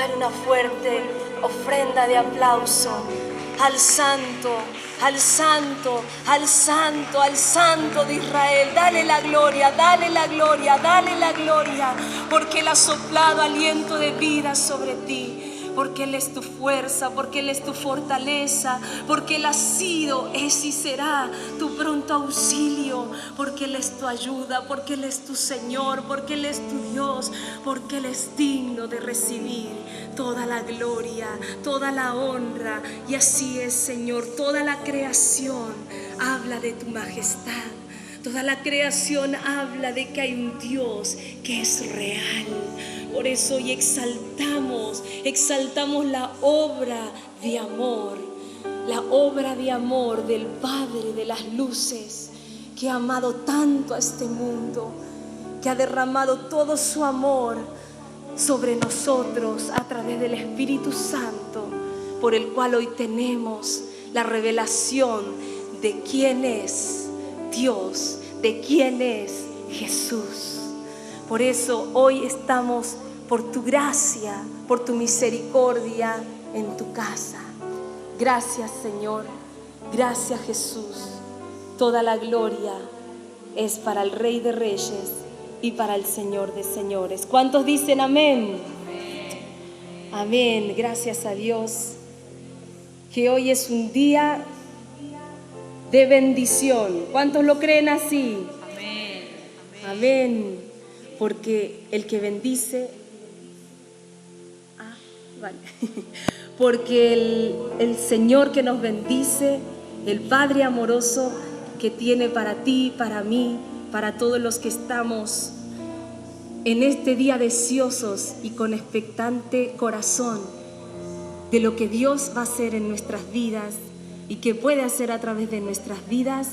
Dar una fuerte ofrenda de aplauso al Santo, al Santo, al Santo, al Santo de Israel. Dale la gloria, dale la gloria, dale la gloria, porque Él ha soplado aliento de vida sobre ti. Porque Él es tu fuerza, porque Él es tu fortaleza, porque Él ha sido, es y será tu pronto auxilio, porque Él es tu ayuda, porque Él es tu Señor, porque Él es tu Dios, porque Él es digno de recibir toda la gloria, toda la honra. Y así es, Señor, toda la creación habla de tu majestad. Toda la creación habla de que hay un Dios que es real. Por eso hoy exaltamos la obra de amor, la obra de amor del Padre de las luces, que ha amado tanto a este mundo, que ha derramado todo su amor sobre nosotros a través del Espíritu Santo, por el cual hoy tenemos la revelación de quién es Dios, de quién es Jesús. Por eso hoy estamos, por tu gracia, por tu misericordia, en tu casa. Gracias, Señor. Gracias, Jesús. Toda la gloria es para el Rey de Reyes y para el Señor de Señores. ¿Cuántos dicen amén? Amén. Gracias a Dios, que hoy es un día de bendición. ¿Cuántos lo creen así? Amén. Amén. Porque el que bendice, vale. Porque el Señor que nos bendice, el Padre amoroso que tiene para ti, para mí, para todos los que estamos en este día deseosos y con expectante corazón de lo que Dios va a hacer en nuestras vidas y que puede hacer a través de nuestras vidas.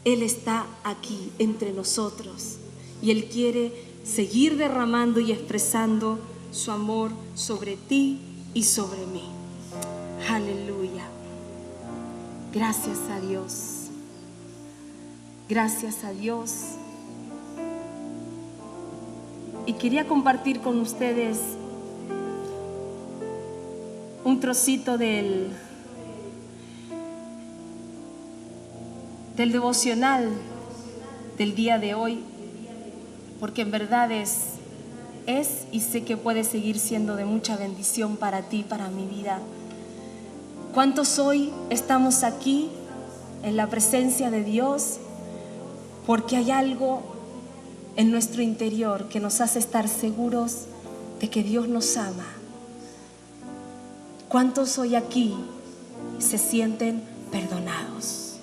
Él está aquí entre nosotros y Él quiere seguir derramando y expresando su amor sobre ti y sobre mí. Aleluya. Gracias a Dios. Gracias a Dios. Y quería compartir con ustedes un trocito del devocional del día de hoy, porque en verdad es y sé que puede seguir siendo de mucha bendición para ti, para mi vida. ¿Cuántos hoy estamos aquí en la presencia de Dios porque hay algo en nuestro interior que nos hace estar seguros de que Dios nos ama? ¿Cuántos hoy aquí se sienten perdonados?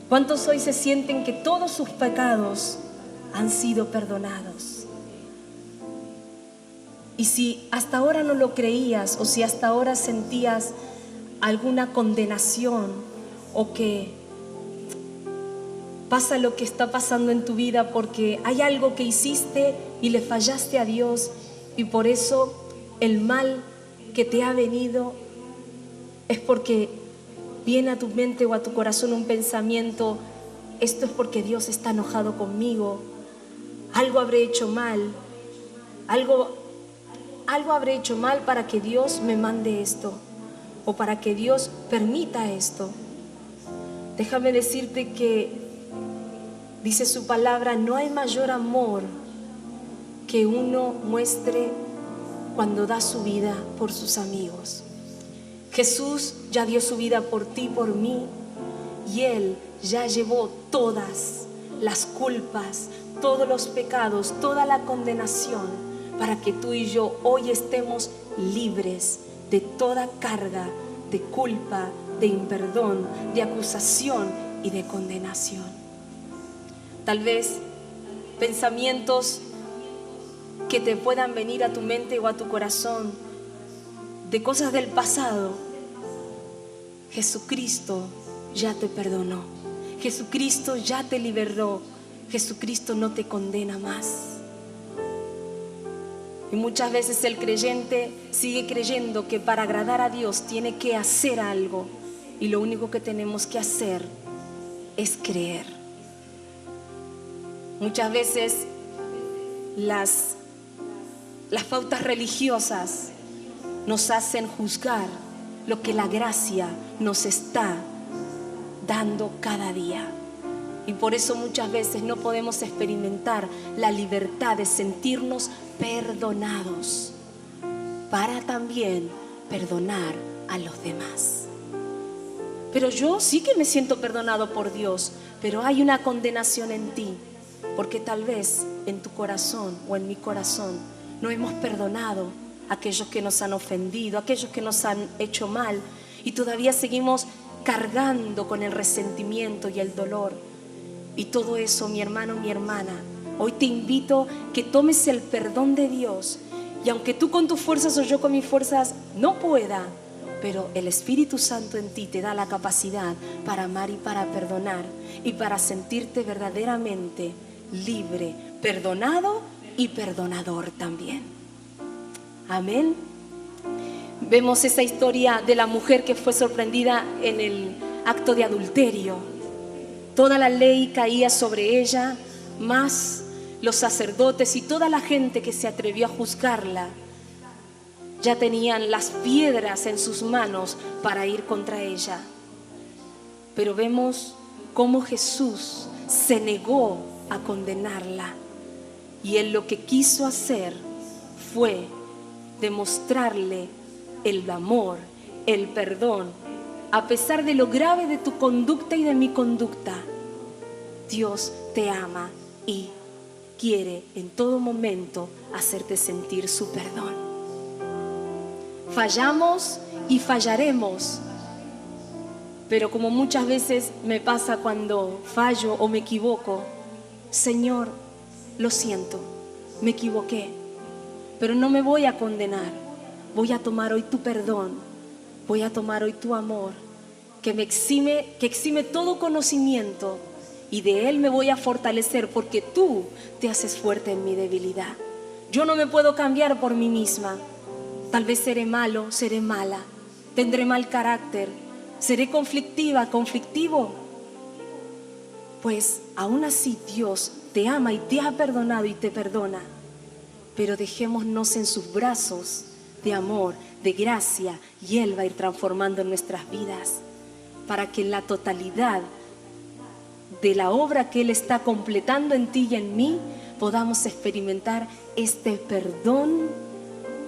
¿Cuántos hoy se sienten que todos sus pecados han sido perdonados? Y si hasta ahora no lo creías, o si hasta ahora sentías alguna condenación, o que pasa lo que está pasando en tu vida porque hay algo que hiciste y le fallaste a Dios, y por eso el mal que te ha venido es porque viene a tu mente o a tu corazón un pensamiento: esto es porque Dios está enojado conmigo, algo habré hecho mal, algo habré hecho mal para que Dios me mande esto, o para que Dios permita esto. Déjame decirte que dice su palabra: no hay mayor amor que uno muestre cuando da su vida por sus amigos. Jesús ya dio su vida por ti, por mí, y Él ya llevó todas las culpas, todos los pecados, toda la condenación, para que tú y yo hoy estemos libres de toda carga de culpa, de imperdón, de acusación y de condenación. Tal vez pensamientos que te puedan venir a tu mente o a tu corazón de cosas del pasado. Jesucristo ya te perdonó, Jesucristo ya te liberó, Jesucristo no te condena más. Y muchas veces el creyente sigue creyendo que para agradar a Dios tiene que hacer algo, y lo único que tenemos que hacer es creer. Muchas veces las Las pautas religiosas nos hacen juzgar lo que la gracia nos está dando cada día. Y por eso muchas veces no podemos experimentar la libertad de sentirnos perdonados para también perdonar a los demás. Pero yo sí que me siento perdonado por Dios, pero hay una condenación en ti, porque tal vez en tu corazón o en mi corazón no hemos perdonado a aquellos que nos han ofendido, a aquellos que nos han hecho mal, y todavía seguimos cargando con el resentimiento y el dolor. Y todo eso, mi hermano, mi hermana, hoy te invito que tomes el perdón de Dios. Y aunque tú con tus fuerzas o yo con mis fuerzas no pueda, pero el Espíritu Santo en ti te da la capacidad para amar y para perdonar y para sentirte verdaderamente libre, perdonado y perdonador también. Amén. Vemos esa historia de la mujer que fue sorprendida en el acto de adulterio. Toda la ley caía sobre ella, más los sacerdotes y toda la gente que se atrevió a juzgarla ya tenían las piedras en sus manos para ir contra ella. Pero vemos cómo Jesús se negó a condenarla, y Él lo que quiso hacer fue demostrarle el amor, el perdón. A pesar de lo grave de tu conducta y de mi conducta, Dios te ama y quiere en todo momento hacerte sentir su perdón. Fallamos y fallaremos, pero como muchas veces me pasa cuando fallo o me equivoco, Señor, lo siento, me equivoqué, pero no me voy a condenar. Voy a tomar hoy tu perdón, voy a tomar hoy tu amor, que exime todo conocimiento, y de Él me voy a fortalecer, porque tú te haces fuerte en mi debilidad. Yo no me puedo cambiar por mí misma. Tal vez seré malo, seré mala, tendré mal carácter, seré conflictiva, conflictivo. Pues aún así Dios te ama y te ha perdonado y te perdona. Pero dejémonos en sus brazos de amor, de gracia, y Él va a ir transformando nuestras vidas para que en la totalidad de la obra que Él está completando en ti y en mí podamos experimentar este perdón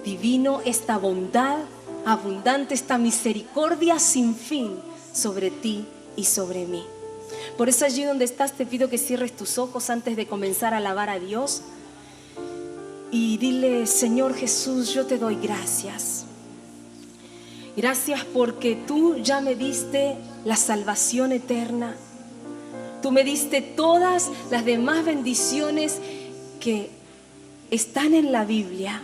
divino, esta bondad abundante, esta misericordia sin fin sobre ti y sobre mí. Por eso allí donde estás te pido que cierres tus ojos antes de comenzar a alabar a Dios y dile: Señor Jesús, yo te doy gracias. Gracias porque tú ya me diste la salvación eterna. Tú me diste todas las demás bendiciones que están en la Biblia.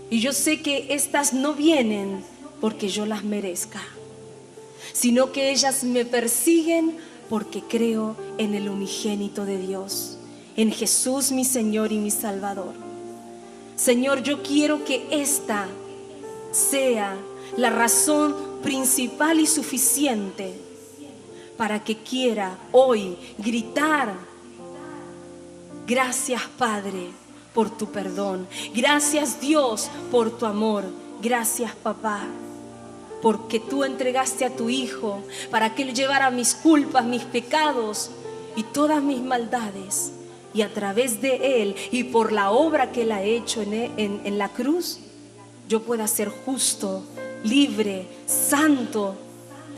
Y yo sé que estas no vienen porque yo las merezca, sino que ellas me persiguen porque creo en el unigénito de Dios, en Jesús mi Señor y mi Salvador. Señor, yo quiero que esta sea la razón principal y suficiente para que quiera hoy gritar: gracias, Padre, por tu perdón. Gracias, Dios, por tu amor. Gracias, Papá, porque tú entregaste a tu Hijo para que Él llevara mis culpas, mis pecados y todas mis maldades. Y a través de Él y por la obra que Él ha hecho en la cruz, yo pueda ser justo, libre, santo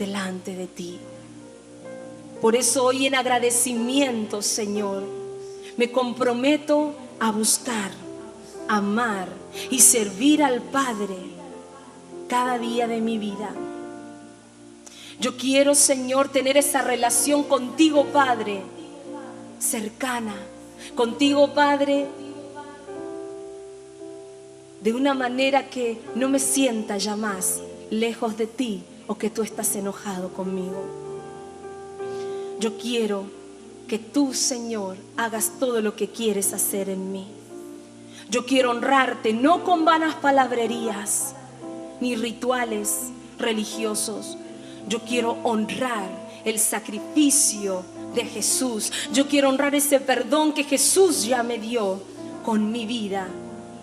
delante de ti. Por eso hoy, en agradecimiento, Señor, me comprometo a buscar, amar y servir al Padre cada día de mi vida. Yo quiero, Señor, tener esa relación contigo, Padre, cercana, contigo, Padre, de una manera que no me sienta ya más lejos de ti o que tú estás enojado conmigo. Yo quiero que tú, Señor, hagas todo lo que quieres hacer en mí. Yo quiero honrarte, no con vanas palabrerías ni rituales religiosos. Yo quiero honrar el sacrificio de Jesús. Yo quiero honrar ese perdón que Jesús ya me dio con mi vida.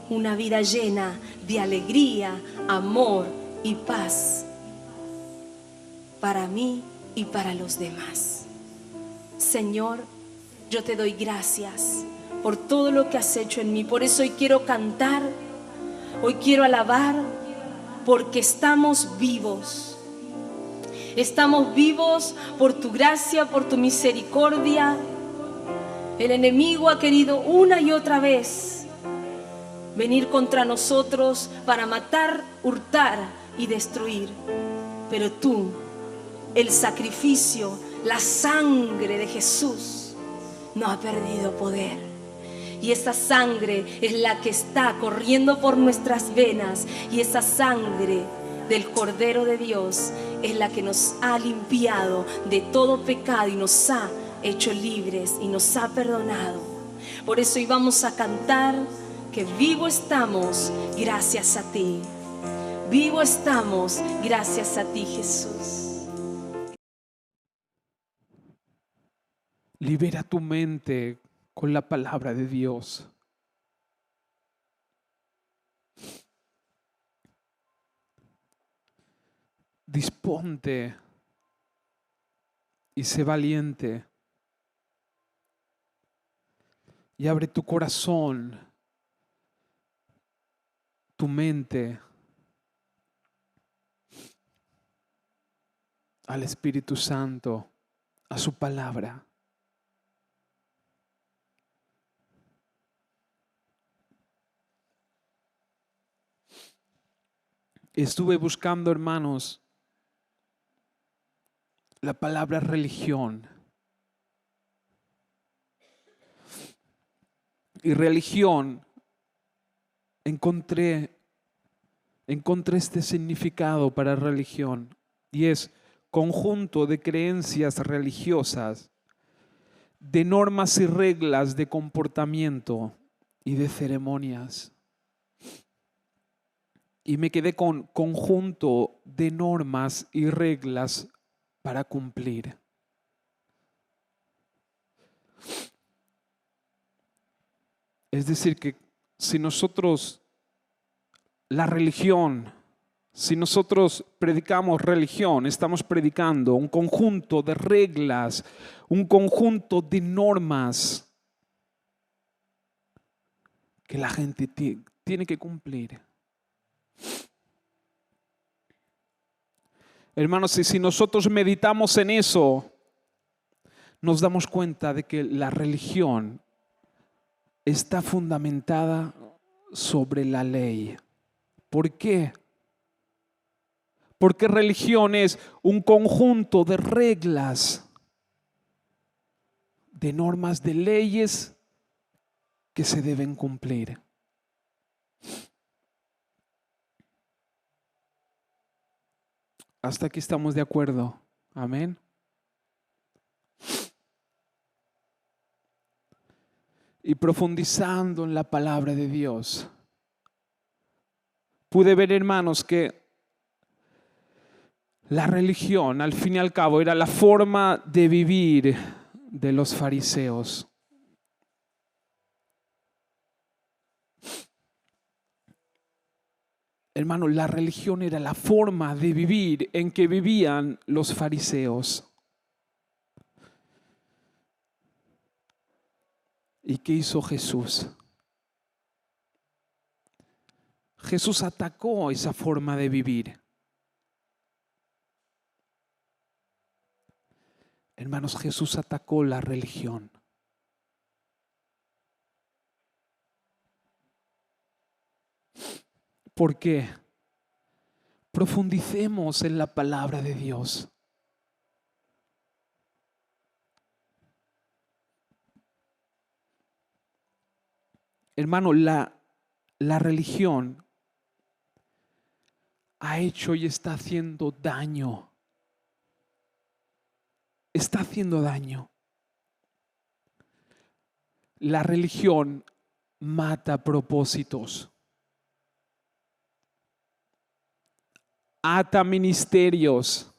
una vida llena de alegría, amor y paz para mí y para los demás. Señor, yo te doy gracias por todo lo que has hecho en mí. Por eso hoy quiero cantar, hoy quiero alabar, porque estamos vivos. Estamos vivos por tu gracia, por tu misericordia. El enemigo ha querido una y otra vez venir contra nosotros para matar, hurtar y destruir. Pero tú, el sacrificio, la sangre de Jesús no ha perdido poder. Y esa sangre es la que está corriendo por nuestras venas. Y esa sangre del Cordero de Dios es la que nos ha limpiado de todo pecado y nos ha hecho libres y nos ha perdonado. Por eso hoy vamos a cantar que vivo estamos gracias a ti. Vivo estamos gracias a ti, Jesús. Libera tu mente con la palabra de Dios. Disponte y sé valiente. Y abre tu corazón, tu mente al Espíritu Santo, a su palabra. Estuve buscando, hermanos, la palabra religión. Y religión, encontré este significado para religión, y es conjunto de creencias religiosas, de normas y reglas de comportamiento y de ceremonias. Y me quedé con conjunto de normas y reglas para cumplir. Es decir, que si nosotros, la religión, si nosotros predicamos religión, estamos predicando un conjunto de reglas, un conjunto de normas que la gente tiene que cumplir. Hermanos, y si nosotros meditamos en eso, nos damos cuenta de que la religión está fundamentada sobre la ley. ¿Por qué? Porque religión es un conjunto de reglas, de normas, de leyes que se deben cumplir. Hasta aquí estamos de acuerdo. Amén. Y profundizando en la palabra de Dios, pude ver, hermanos, que la religión, al fin y al cabo, era la forma de vivir de los fariseos. Hermano, la religión era la forma de vivir en que vivían los fariseos. ¿Y qué hizo Jesús? Jesús atacó esa forma de vivir. Hermanos, Jesús atacó la religión. ¿Por qué? Profundicemos en la palabra de Dios. Hermano, la religión ha hecho y está haciendo daño. Está haciendo daño. La religión mata propósitos. Ata ministerios.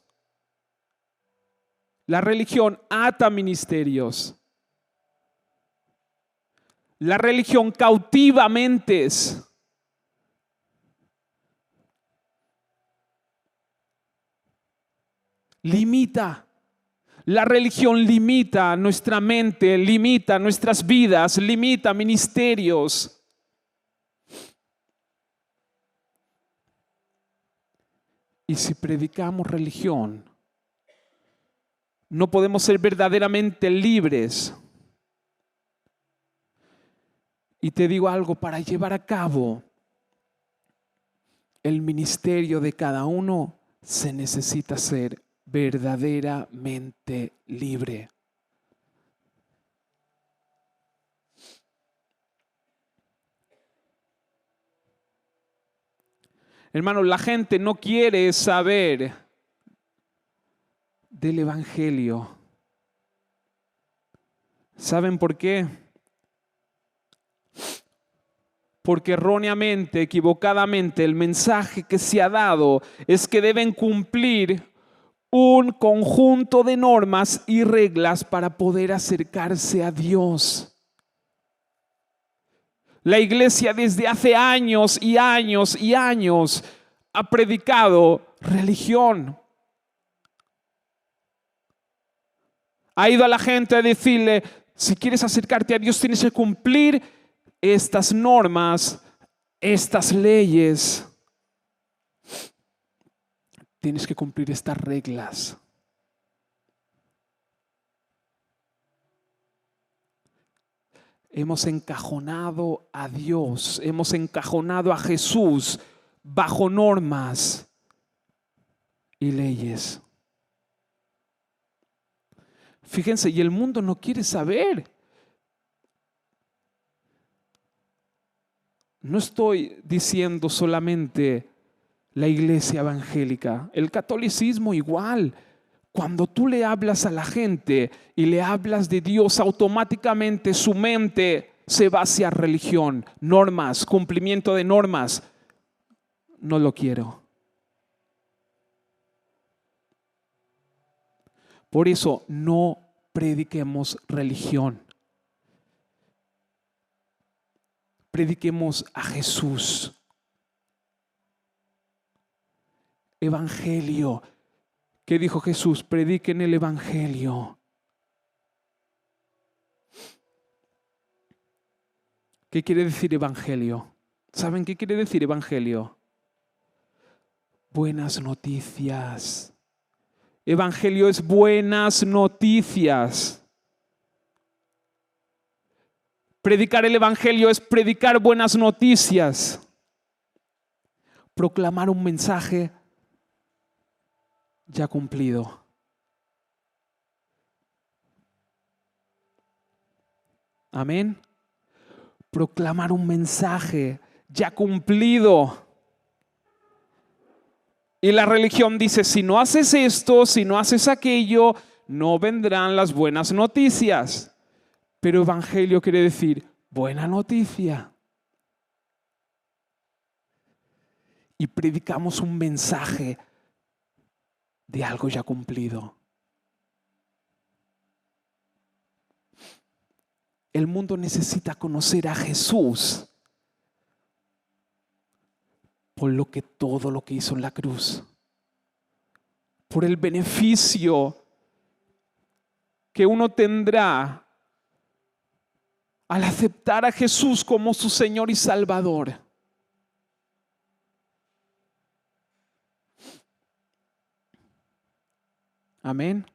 La religión ata ministerios. La religión cautiva mentes. limita. La religión limita nuestra mente, limita nuestras vidas, limita ministerios. Y si predicamos religión, no podemos ser verdaderamente libres. Y te digo algo, para llevar a cabo el ministerio de cada uno, se necesita ser verdaderamente libre. Hermano, la gente no quiere saber del Evangelio. ¿Saben por qué? Porque erróneamente, equivocadamente, el mensaje que se ha dado es que deben cumplir un conjunto de normas y reglas para poder acercarse a Dios. La iglesia desde hace años y años y años ha predicado religión. Ha ido a la gente a decirle, si quieres acercarte a Dios tienes que cumplir estas normas, estas leyes. Tienes que cumplir estas reglas. Hemos encajonado a Dios, hemos encajonado a Jesús bajo normas y leyes. Fíjense, y el mundo no quiere saber. No estoy diciendo solamente la iglesia evangélica, el catolicismo igual. Cuando tú le hablas a la gente y le hablas de Dios, automáticamente su mente se va hacia religión, normas, cumplimiento de normas. No lo quiero. Por eso no prediquemos religión. Prediquemos a Jesús. Evangelio. ¿Qué dijo Jesús? Prediquen el Evangelio. ¿Qué quiere decir Evangelio? ¿Saben qué quiere decir Evangelio? Buenas noticias. Evangelio es buenas noticias. Predicar el Evangelio es predicar buenas noticias. Proclamar un mensaje ya cumplido. Amén. Proclamar un mensaje ya cumplido. Y la religión dice, si no haces esto, si no haces aquello, no vendrán las buenas noticias. Pero evangelio quiere decir buena noticia. Y predicamos un mensaje de algo ya cumplido. El mundo necesita conocer a Jesús por todo lo que hizo en la cruz, por el beneficio que uno tendrá al aceptar a Jesús como su Señor y Salvador. Amén.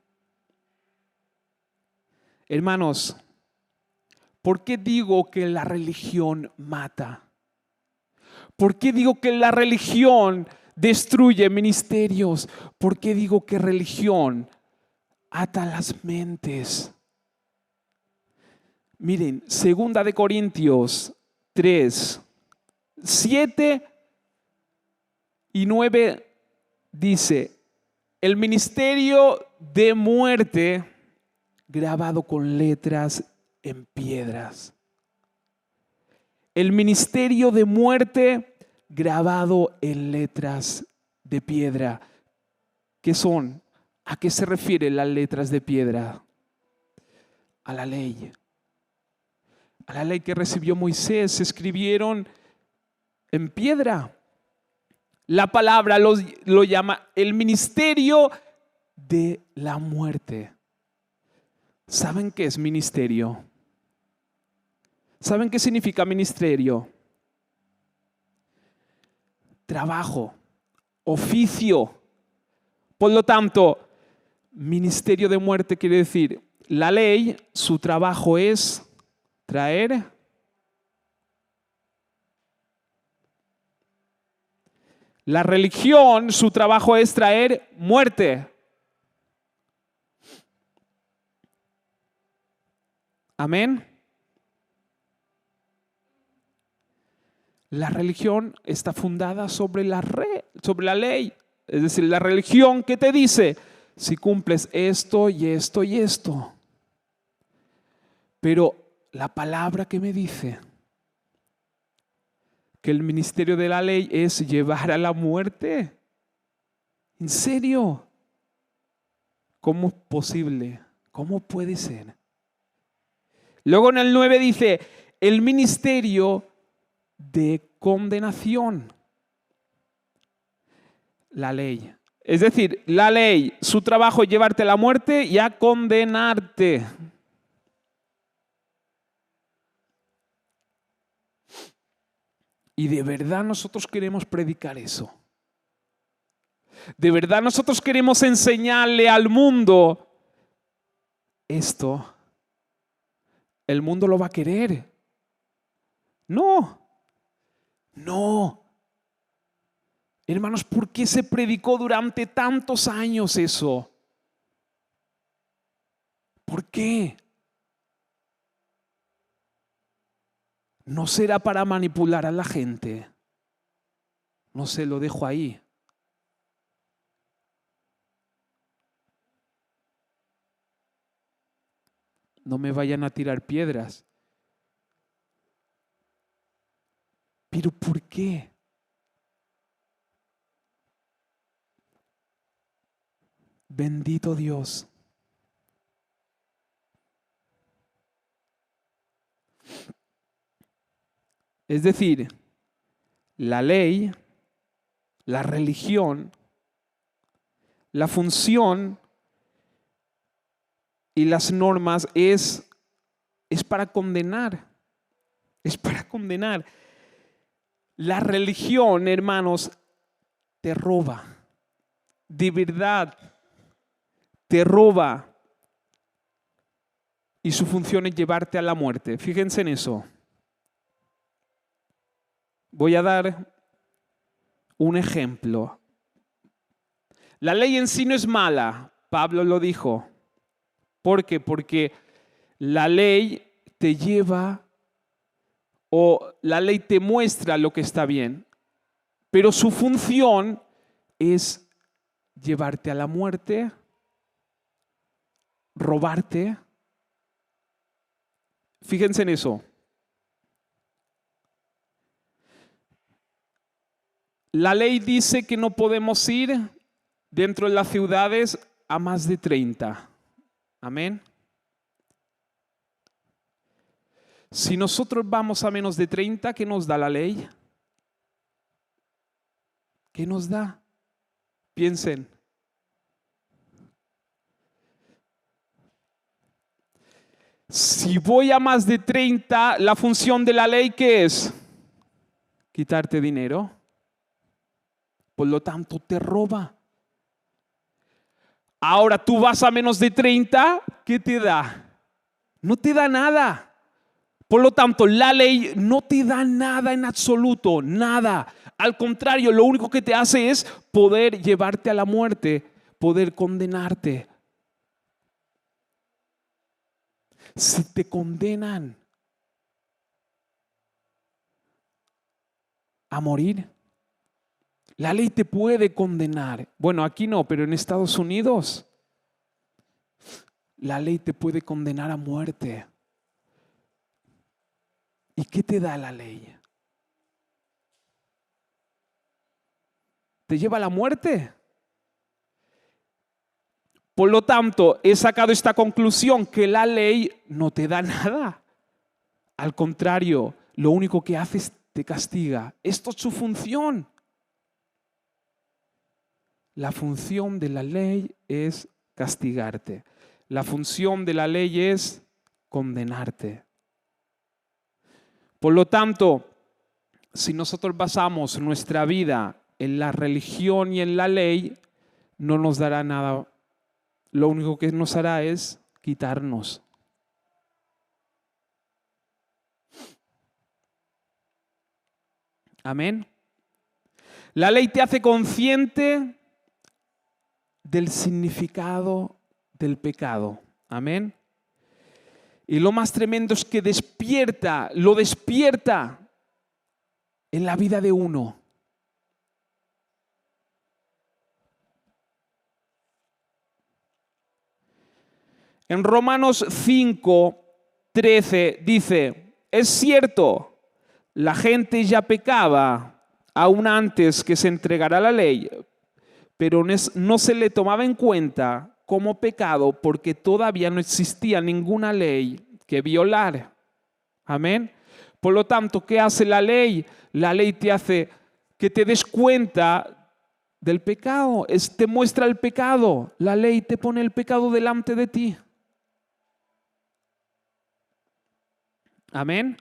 Hermanos, ¿por qué digo que la religión mata? ¿Por qué digo que la religión destruye ministerios? ¿Por qué digo que religión ata las mentes? Miren, 2 de Corintios 3, 7 y 9 dice, el ministerio de muerte grabado con letras en piedras. El ministerio de muerte grabado en letras de piedra. ¿Qué son? ¿A qué se refieren las letras de piedra? A la ley. A la ley que recibió Moisés se escribieron en piedra. La palabra lo llama el ministerio de la muerte. ¿Saben qué es ministerio? ¿Saben qué significa ministerio? Trabajo, oficio. Por lo tanto, ministerio de muerte quiere decir, la ley, su trabajo es traer la religión, su trabajo es traer muerte. Amén. La religión está fundada sobre la ley. Es decir, la religión que te dice, si cumples esto y esto y esto. Pero la palabra que me dice que el ministerio de la ley es llevar a la muerte. ¿En serio? ¿Cómo es posible? ¿Cómo puede ser? Luego en el 9 dice, el ministerio de condenación. La ley. Es decir, la ley, su trabajo es llevarte a la muerte y a condenarte. Y de verdad nosotros queremos predicar eso. De verdad nosotros queremos enseñarle al mundo esto. ¿El mundo lo va a querer? No. No. Hermanos, ¿por qué se predicó durante tantos años eso? ¿Por qué? No será para manipular a la gente. No se lo dejo ahí. No me vayan a tirar piedras. ¿Pero por qué? Bendito Dios. Es decir, la ley, la religión, la función y las normas es para condenar. Es para condenar. La religión, hermanos, te roba. De verdad, te roba. Y su función es llevarte a la muerte. Fíjense en eso. Voy a dar un ejemplo. La ley en sí no es mala, Pablo lo dijo. ¿Por qué? Porque la ley te lleva o la ley te muestra lo que está bien, pero su función es llevarte a la muerte, robarte. Fíjense en eso. La ley dice que no podemos ir dentro de las ciudades a más de 30. Amén. Si nosotros vamos a menos de 30, ¿qué nos da la ley? ¿Qué nos da? Piensen. Si voy a más de 30, la función de la ley, ¿qué es? Quitarte dinero. Por lo tanto, te roba. Ahora tú vas a menos de 30, ¿qué te da? No te da nada. Por lo tanto, la ley no te da nada en absoluto, nada. Al contrario, lo único que te hace es poder llevarte a la muerte, poder condenarte. Si te condenan a morir, la ley te puede condenar. Bueno, aquí no, pero en Estados Unidos la ley te puede condenar a muerte. ¿Y qué te da la ley? ¿Te lleva a la muerte? Por lo tanto, he sacado esta conclusión, que la ley no te da nada. Al contrario, lo único que hace es te castiga. Esto es su función. la función de la ley es castigarte. La función de la ley es condenarte. Por lo tanto, si nosotros basamos nuestra vida en la religión y en la ley, no nos dará nada. Lo único que nos hará es quitarnos. Amén. La ley te hace consciente del significado del pecado. Amén. Y lo más tremendo es que lo despierta en la vida de uno. En Romanos 5:13 dice, es cierto, la gente ya pecaba aún antes que se entregara la ley, pero no se le tomaba en cuenta como pecado porque todavía no existía ninguna ley que violar. Amén. Por lo tanto, ¿qué hace la ley? La ley te hace que te des cuenta del pecado. Te muestra el pecado. La ley te pone el pecado delante de ti. Amén.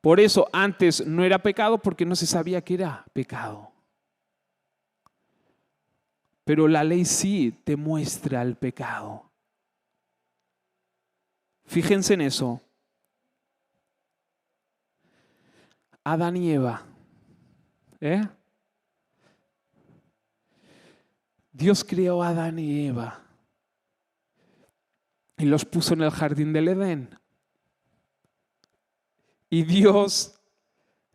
Por eso antes no era pecado porque no se sabía que era pecado. Pero la ley sí te muestra el pecado. Fíjense en eso. Adán y Eva. Dios creó a Adán y Eva y los puso en el jardín del Edén. Y Dios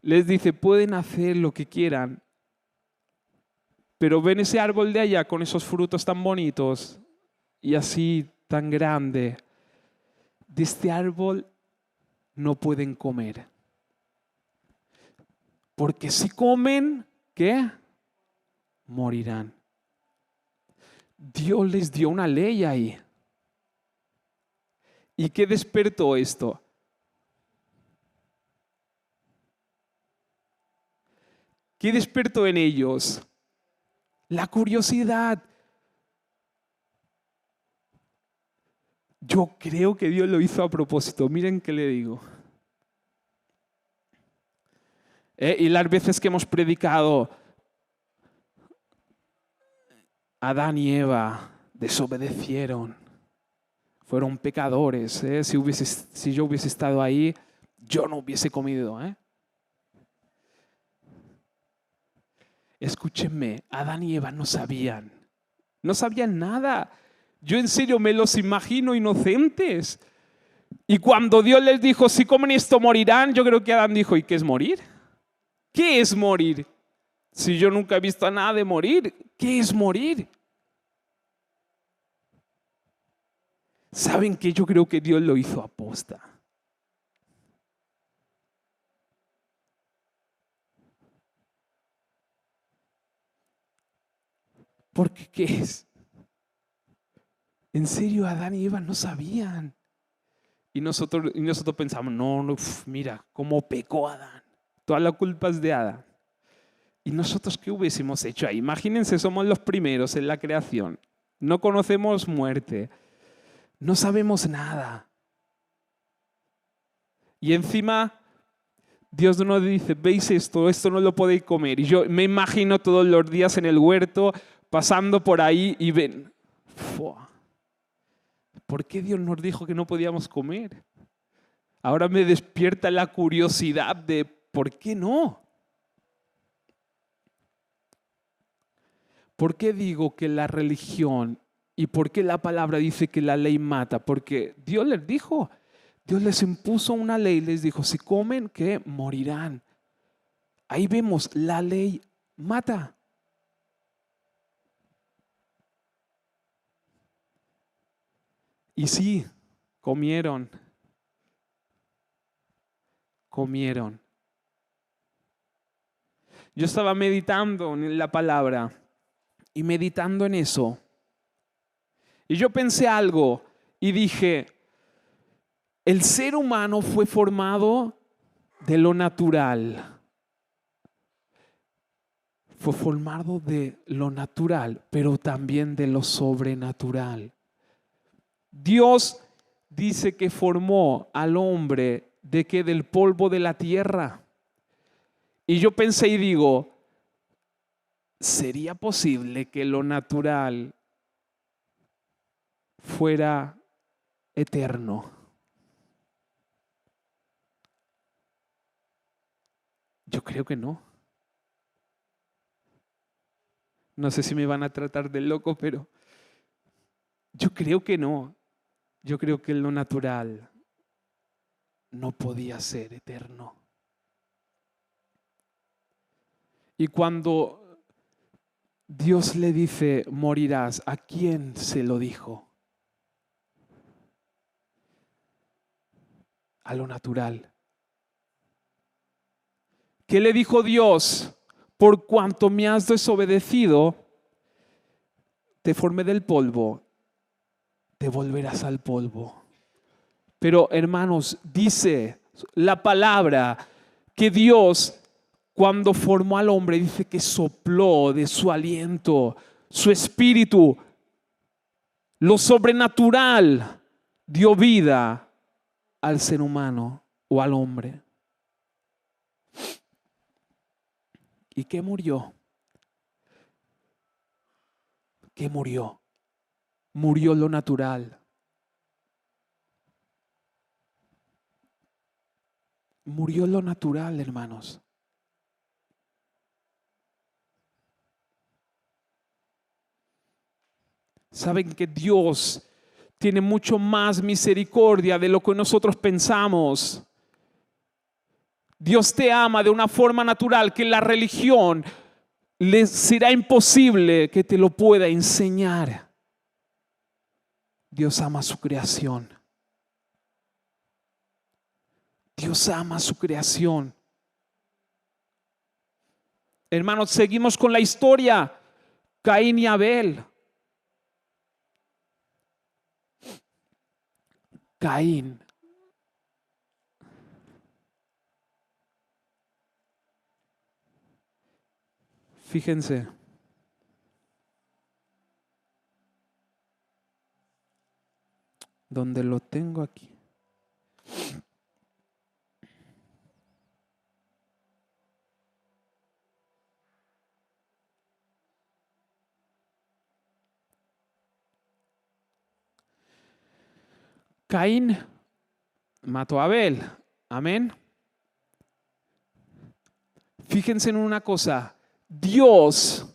les dice, pueden hacer lo que quieran, pero ven ese árbol de allá con esos frutos tan bonitos y así tan grande. De este árbol no pueden comer. Porque si comen, ¿qué? Morirán. Dios les dio una ley ahí. ¿Y qué despertó esto? ¿Qué despertó en ellos? La curiosidad. Yo creo que Dios lo hizo a propósito. Miren qué le digo. Y las veces que hemos predicado, Adán y Eva desobedecieron. Fueron pecadores. Si yo hubiese estado ahí, yo no hubiese comido. Escúchenme, Adán y Eva no sabían nada. Yo en serio me los imagino inocentes. Y cuando Dios les dijo, si comen esto morirán, yo creo que Adán dijo, ¿y qué es morir? ¿Qué es morir? Si yo nunca he visto a nada de morir, ¿qué es morir? ¿Saben qué? Yo creo que Dios lo hizo aposta. Porque ¿qué es? En serio, Adán y Eva no sabían. Y nosotros pensamos, no, mira, cómo pecó Adán. Toda la culpa es de Adán. ¿Y nosotros qué hubiésemos hecho ahí? Imagínense, somos los primeros en la creación. No conocemos muerte. No sabemos nada. Y encima Dios nos dice, ¿veis esto? Esto no lo podéis comer. Y yo me imagino todos los días en el huerto pasando por ahí y ven, ¿por qué Dios nos dijo que no podíamos comer? Ahora me despierta la curiosidad de ¿por qué no? ¿Por qué digo que la religión y por qué la palabra dice que la ley mata? Porque Dios les dijo, Dios les impuso una ley, les dijo, si comen, ¿qué? Morirán. Ahí vemos, la ley mata. Y sí, comieron. Yo estaba meditando en la palabra y meditando en eso. Y yo pensé algo y dije, el ser humano fue formado de lo natural. fue formado de lo natural, pero también de lo sobrenatural. Dios dice que formó al hombre ¿de qué? Del polvo de la tierra. Y yo pensé y digo, ¿sería posible que lo natural fuera eterno? Yo creo que no. No sé si me van a tratar de loco, pero yo creo que no. Yo creo que lo natural no podía ser eterno. Y cuando Dios le dice, morirás, ¿a quién se lo dijo? A lo natural. ¿Qué le dijo Dios? Por cuanto me has desobedecido, te formé del polvo, te volverás al polvo. Pero hermanos, dice la palabra que Dios, cuando formó al hombre, dice que sopló de su aliento, su espíritu, lo sobrenatural, dio vida al ser humano o al hombre. ¿Y qué murió? ¿Qué murió? Murió lo natural. Murió lo natural, hermanos. Saben que Dios tiene mucho más misericordia de lo que nosotros pensamos. Dios te ama de una forma natural que la religión les será imposible que te lo pueda enseñar. Dios ama su creación. Dios ama su creación. Hermanos, seguimos con la historia. Caín y Abel. Caín. Fíjense. Donde lo tengo aquí. Caín mató a Abel. Amén. Fíjense en una cosa. Dios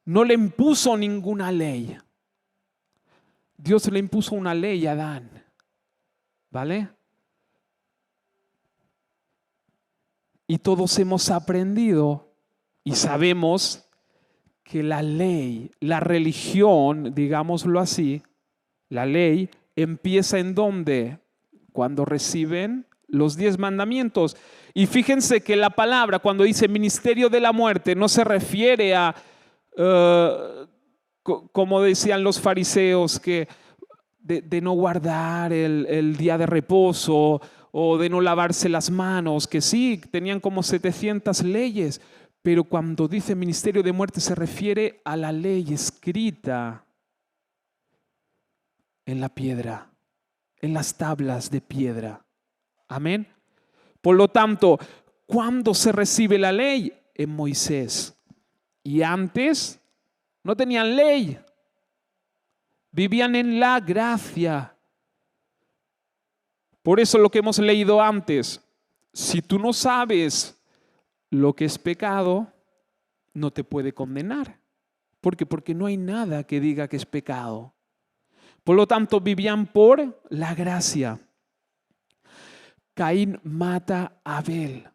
no le impuso ninguna ley. Dios le impuso una ley a Adán. ¿Vale? Y todos hemos aprendido y sabemos que la ley, la religión, digámoslo así, la ley empieza ¿en dónde? Cuando reciben los 10 mandamientos. Y fíjense que la palabra cuando dice ministerio de la muerte no se refiere a, como decían los fariseos, que de no guardar el día de reposo o de no lavarse las manos, que sí, tenían como 700 leyes, pero cuando dice ministerio de muerte se refiere a la ley escrita en la piedra, en las tablas de piedra. Amén. Por lo tanto, ¿cuándo se recibe la ley? En Moisés. Y antes no tenían ley. Vivían en la gracia. Por eso lo que hemos leído antes, si tú no sabes lo que es pecado, no te puede condenar. ¿Por qué? Porque no hay nada que diga que es pecado. Por lo tanto, vivían por la gracia. Caín mata a Abel.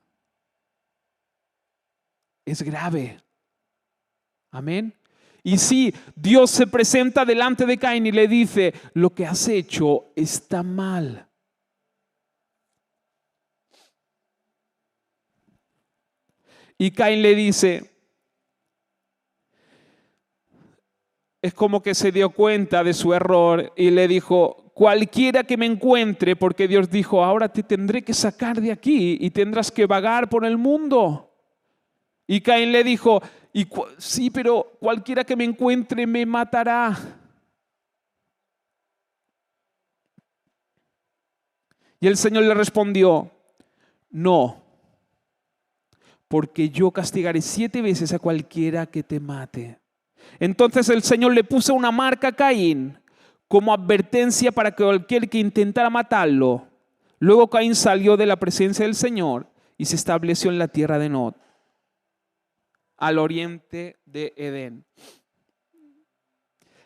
Es grave. Amén. Y sí, Dios se presenta delante de Caín y le dice, lo que has hecho está mal. Y Caín le dice, es como que se dio cuenta de su error y le dijo, cualquiera que me encuentre, porque Dios dijo, ahora te tendré que sacar de aquí y tendrás que vagar por el mundo. Y Caín le dijo, Sí, pero cualquiera que me encuentre me matará. Y el Señor le respondió, no, porque yo castigaré 7 veces a cualquiera que te mate. Entonces el Señor le puso una marca a Caín como advertencia para que cualquier que intentara matarlo. Luego Caín salió de la presencia del Señor y se estableció en la tierra de Nod, al oriente de Edén.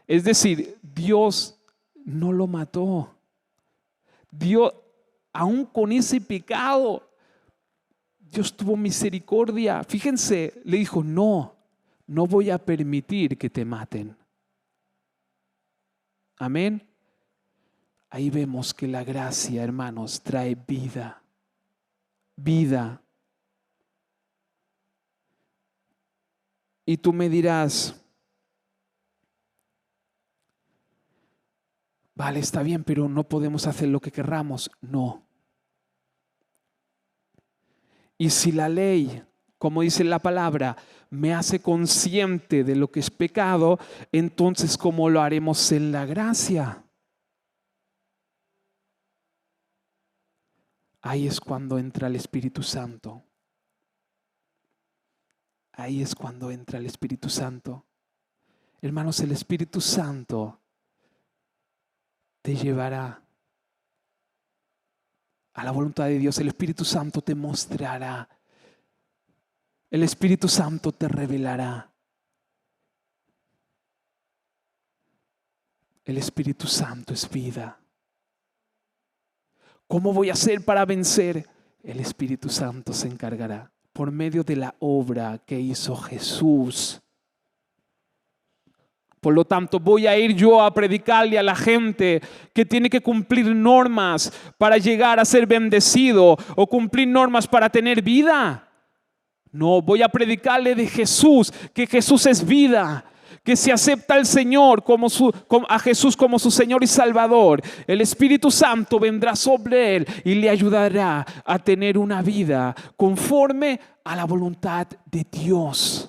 Es decir, Dios no lo mató. Dios, aún con ese pecado, Dios tuvo misericordia. Fíjense, le dijo, no voy a permitir que te maten. Amén. Ahí vemos que la gracia, hermanos, trae vida. Vida. Y tú me dirás, vale, está bien, pero no podemos hacer lo que querramos. No. Y si la ley, como dice la palabra, me hace consciente de lo que es pecado, entonces ¿cómo lo haremos en la gracia? Ahí es cuando entra el Espíritu Santo. Ahí es cuando entra el Espíritu Santo. Hermanos, el Espíritu Santo te llevará a la voluntad de Dios. El Espíritu Santo te mostrará. El Espíritu Santo te revelará. El Espíritu Santo es vida. ¿Cómo voy a hacer para vencer? El Espíritu Santo se encargará por medio de la obra que hizo Jesús. Por lo tanto, voy a ir yo a predicarle a la gente que tiene que cumplir normas para llegar a ser bendecido o cumplir normas para tener vida. No, voy a predicarle de Jesús, que Jesús es vida, que si acepta al Señor a Jesús como su Señor y Salvador, el Espíritu Santo vendrá sobre él y le ayudará a tener una vida conforme a la voluntad de Dios.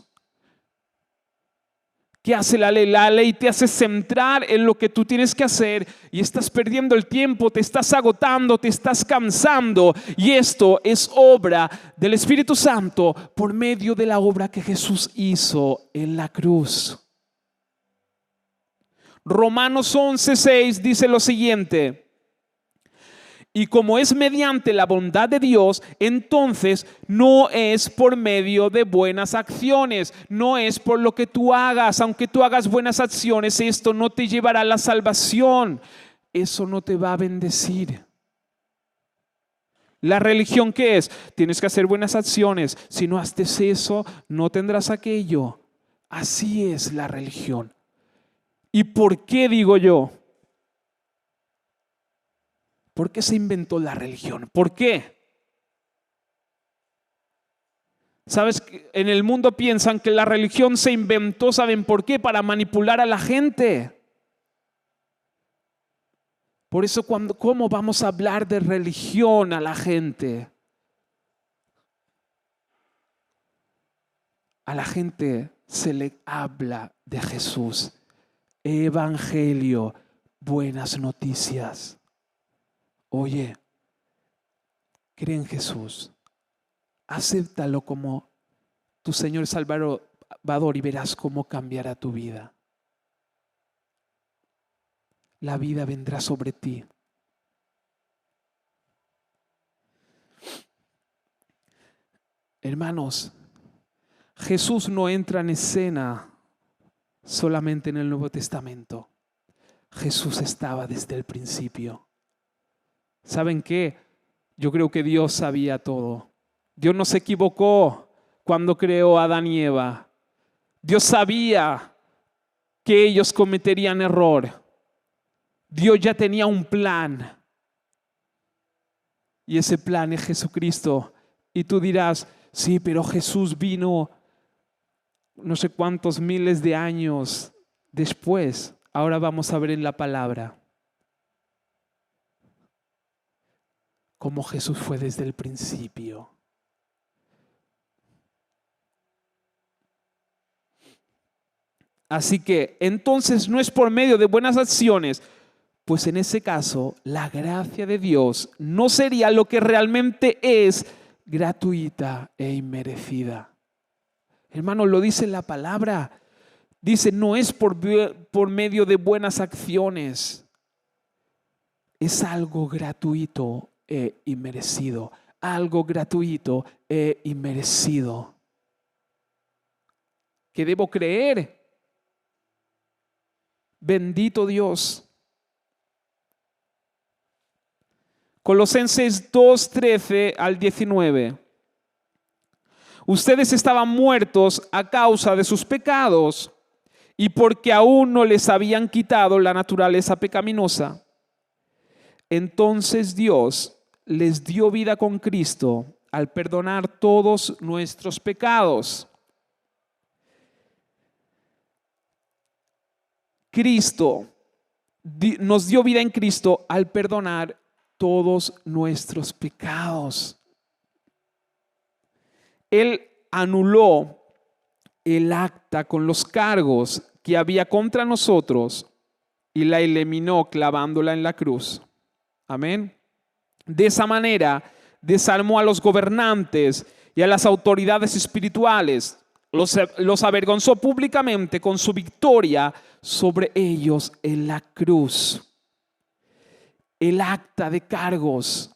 ¿Qué hace la ley? La ley te hace centrar en lo que tú tienes que hacer y estás perdiendo el tiempo, te estás agotando, te estás cansando. Y esto es obra del Espíritu Santo por medio de la obra que Jesús hizo en la cruz. Romanos 11:6 dice lo siguiente. Y como es mediante la bondad de Dios, entonces no es por medio de buenas acciones, no es por lo que tú hagas. Aunque tú hagas buenas acciones, esto no te llevará a la salvación. Eso no te va a bendecir. ¿La religión qué es? Tienes que hacer buenas acciones. Si no haces eso, no tendrás aquello. Así es la religión. ¿Y por qué digo yo? ¿Por qué se inventó la religión? ¿Por qué? ¿Sabes? En el mundo piensan que la religión se inventó, ¿saben por qué? Para manipular a la gente. Por eso, ¿cómo vamos a hablar de religión a la gente? A la gente se le habla de Jesús. Evangelio, buenas noticias. Oye, cree en Jesús, acéptalo como tu Señor Salvador y verás cómo cambiará tu vida. La vida vendrá sobre ti. Hermanos, Jesús no entra en escena solamente en el Nuevo Testamento. Jesús estaba desde el principio. ¿Saben qué? Yo creo que Dios sabía todo. Dios no se equivocó cuando creó a Adán y Eva. Dios sabía que ellos cometerían error. Dios ya tenía un plan. Y ese plan es Jesucristo. Y tú dirás, sí, pero Jesús vino no sé cuántos miles de años después. Ahora vamos a ver en la palabra cómo Jesús fue desde el principio. Así que entonces no es por medio de buenas acciones, pues en ese caso la gracia de Dios no sería lo que realmente es, gratuita e inmerecida. Hermano, lo dice la palabra. Dice, no es por medio de buenas acciones. Es algo gratuito e inmerecido. Algo gratuito e inmerecido. ¿Qué debo creer? Bendito Dios. Colosenses 2:13 al 19. Ustedes estaban muertos a causa de sus pecados y porque aún no les habían quitado la naturaleza pecaminosa. Entonces Dios les dio vida con Cristo al perdonar todos nuestros pecados. Cristo nos dio vida en Cristo al perdonar todos nuestros pecados. Él anuló el acta con los cargos que había contra nosotros y la eliminó clavándola en la cruz. Amén. De esa manera desarmó a los gobernantes y a las autoridades espirituales. Los avergonzó públicamente con su victoria sobre ellos en la cruz. El acta de cargos,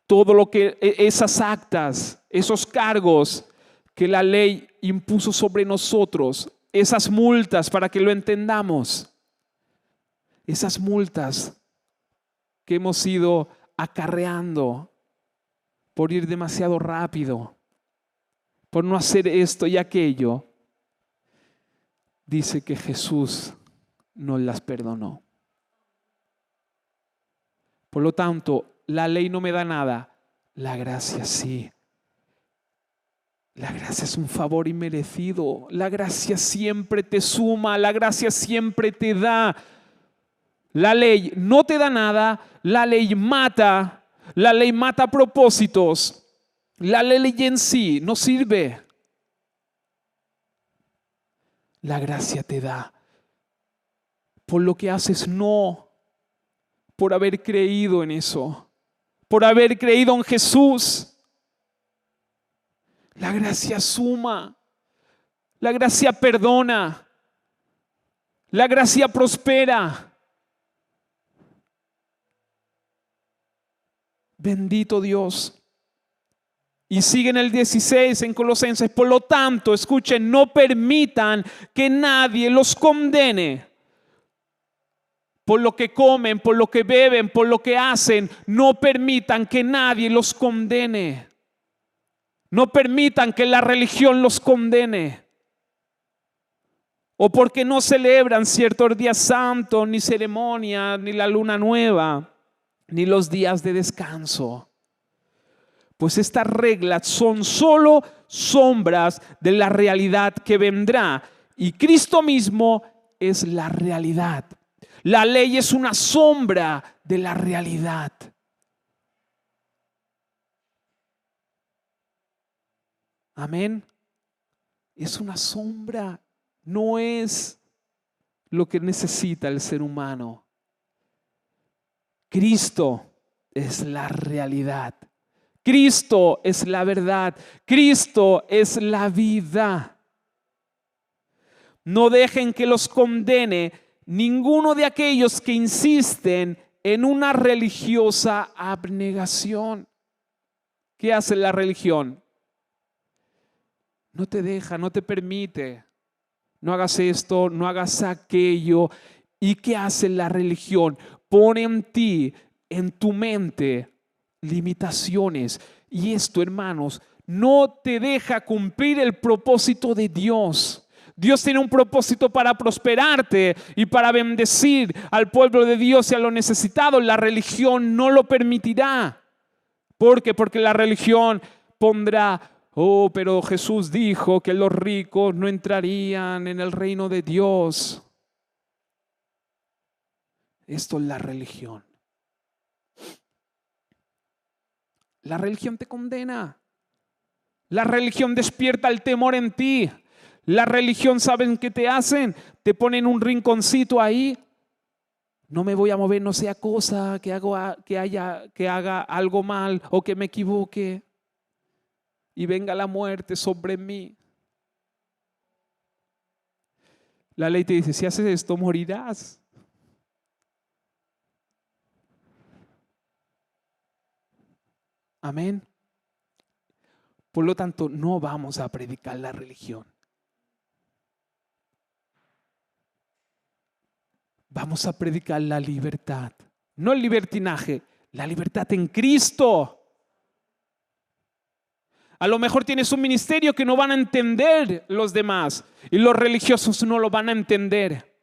todo lo que esas actas, esos cargos que la ley impuso sobre nosotros, esas multas, para que lo entendamos, esas multas que hemos ido acarreando por ir demasiado rápido, por no hacer esto y aquello, dice que Jesús nos las perdonó. Por lo tanto, la ley no me da nada, la gracia sí. La gracia es un favor inmerecido. La gracia siempre te suma, la gracia siempre te da. La ley no te da nada, la ley mata propósitos. La ley en sí no sirve. La gracia te da. Por lo que haces, no. Por haber creído en eso. Por haber creído en Jesús. La gracia suma. La gracia perdona. La gracia prospera. Bendito Dios. Y sigue en el 16 en Colosenses. Por lo tanto, escuchen, no permitan que nadie los condene por lo que comen, por lo que beben, por lo que hacen. No permitan que nadie los condene. No permitan que la religión los condene. O porque no celebran ciertos días santos, ni ceremonia, ni la luna nueva, ni los días de descanso. Pues estas reglas son solo sombras de la realidad que vendrá. Y Cristo mismo es la realidad. La ley es una sombra de la realidad. Amén. Es una sombra, no es lo que necesita el ser humano. Cristo es la realidad. Cristo es la verdad. Cristo es la vida. No dejen que los condene ninguno de aquellos que insisten en una religiosa abnegación. ¿Qué hace la religión? No te deja, no te permite. No hagas esto, no hagas aquello. ¿Y qué hace la religión? Pone en ti, en tu mente, limitaciones. Y esto, hermanos, no te deja cumplir el propósito de Dios. Dios tiene un propósito para prosperarte y para bendecir al pueblo de Dios y a los necesitados. La religión no lo permitirá. ¿Por qué? Porque la religión pondrá: oh, pero Jesús dijo que los ricos no entrarían en el reino de Dios. Esto es la religión. La religión te condena. La religión despierta el temor en ti. La religión, ¿saben qué te hacen? Te ponen un rinconcito ahí. No me voy a mover, no sea cosa que haga algo mal o que me equivoque y venga la muerte sobre mí. La ley te dice, si haces esto, morirás. Amén. Por lo tanto, no vamos a predicar la religión. Vamos a predicar la libertad. No el libertinaje, la libertad en Cristo. A lo mejor tienes un ministerio que no van a entender los demás y los religiosos no lo van a entender.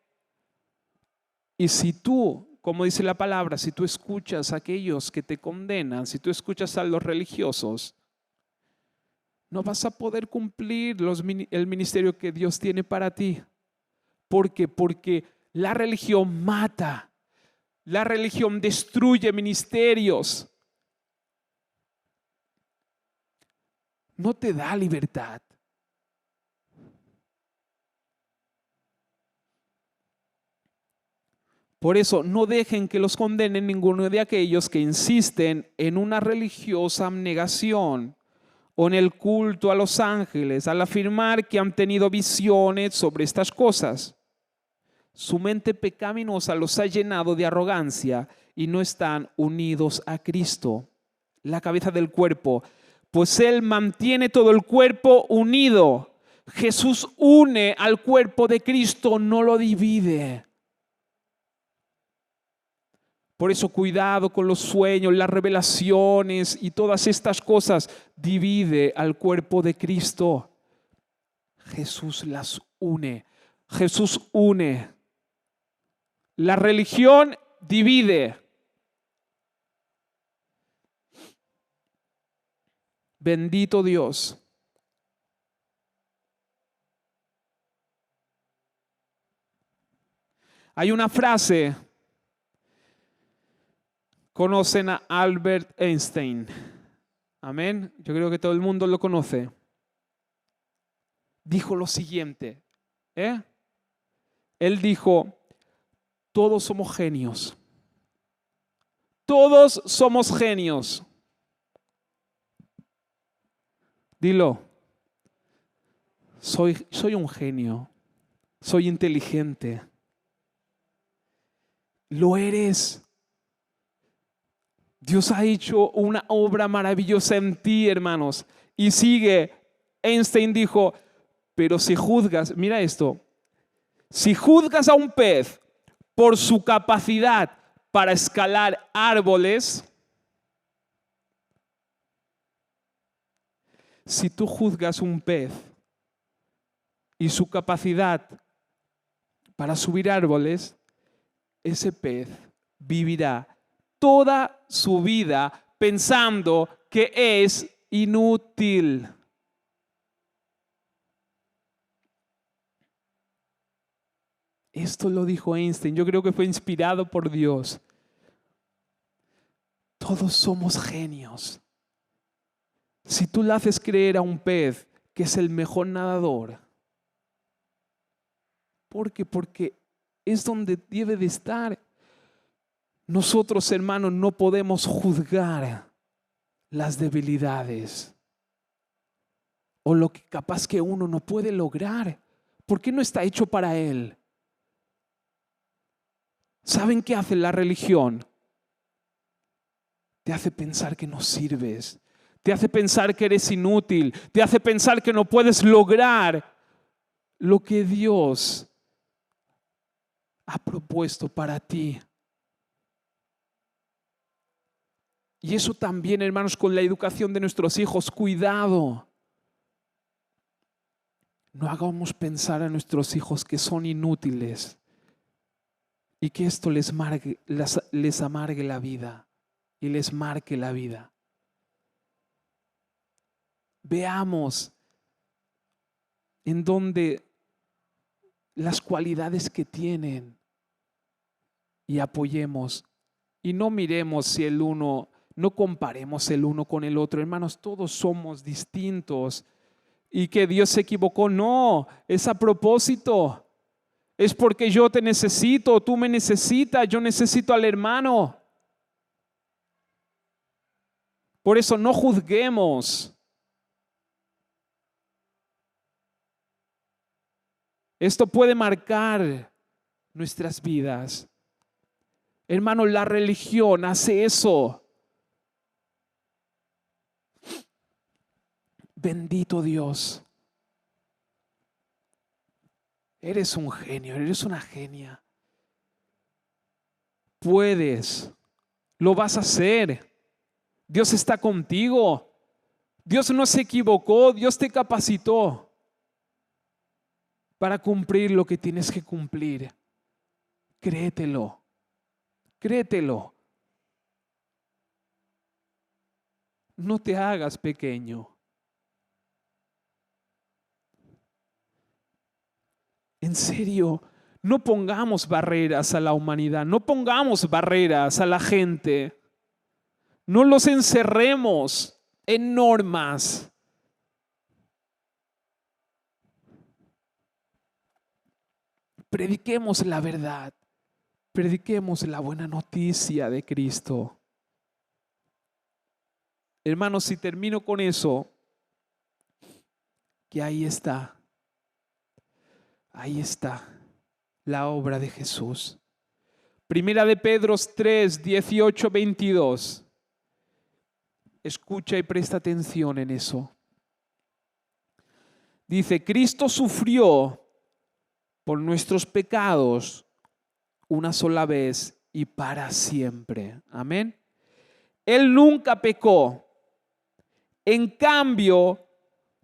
Y si tú, como dice la palabra, si tú escuchas a aquellos que te condenan, si tú escuchas a los religiosos, no vas a poder cumplir el ministerio que Dios tiene para ti. ¿Por qué? Porque la religión mata, la religión destruye ministerios. No te da libertad. Por eso no dejen que los condenen ninguno de aquellos que insisten en una religiosa abnegación o en el culto a los ángeles al afirmar que han tenido visiones sobre estas cosas. Su mente pecaminosa los ha llenado de arrogancia y no están unidos a Cristo, la cabeza del cuerpo, pues Él mantiene todo el cuerpo unido. Jesús une al cuerpo de Cristo, no lo divide. Por eso cuidado con los sueños, las revelaciones y todas estas cosas. Divide al cuerpo de Cristo. Jesús las une. Jesús une. La religión divide. Bendito Dios. Hay una frase. Conocen a Albert Einstein. Amén. Yo creo que todo el mundo lo conoce. Dijo lo siguiente. Él dijo, todos somos genios. Todos somos genios. Dilo. Soy un genio. Soy inteligente. Lo eres. Dios ha hecho una obra maravillosa en ti, hermanos. Y sigue, Einstein dijo, pero si juzgas, mira esto, si juzgas a un pez por su capacidad para escalar árboles, si tú juzgas un pez y su capacidad para subir árboles, ese pez vivirá toda su vida pensando que es inútil. Esto lo dijo Einstein. Yo creo que fue inspirado por Dios. Todos somos genios. Si tú le haces creer a un pez que es el mejor nadador, ¿por qué? Porque es donde debe de estar. Nosotros, hermanos, no podemos juzgar las debilidades o lo que capaz que uno no puede lograr, porque no está hecho para él. ¿Saben qué hace la religión? Te hace pensar que no sirves, te hace pensar que eres inútil, te hace pensar que no puedes lograr lo que Dios ha propuesto para ti. Y eso también, hermanos, con la educación de nuestros hijos, cuidado. No hagamos pensar a nuestros hijos que son inútiles y que esto les amargue la vida y les marque la vida. Veamos en dónde las cualidades que tienen y apoyemos. Y no miremos si no comparemos el uno con el otro. Hermanos, todos somos distintos. y que Dios se equivocó. No, es a propósito. Es porque yo te necesito, tú me necesitas, yo necesito al hermano. Por eso no juzguemos. Esto puede marcar nuestras vidas. Hermano, la religión hace eso. Bendito Dios. Eres un genio, eres una genia. Puedes, lo vas a hacer. Dios está contigo. Dios no se equivocó, Dios te capacitó para cumplir lo que tienes que cumplir. Créetelo, créetelo. No te hagas pequeño. En serio, no pongamos barreras a la humanidad, no pongamos barreras a la gente. No los encerremos en normas. Prediquemos la verdad, prediquemos la buena noticia de Cristo. Hermanos, si termino con eso, que ahí está la obra de Jesús. Primera de Pedro 3, 18, 22. Escucha y presta atención en eso. Dice, Cristo sufrió por nuestros pecados una sola vez y para siempre. Amén. Él nunca pecó. En cambio,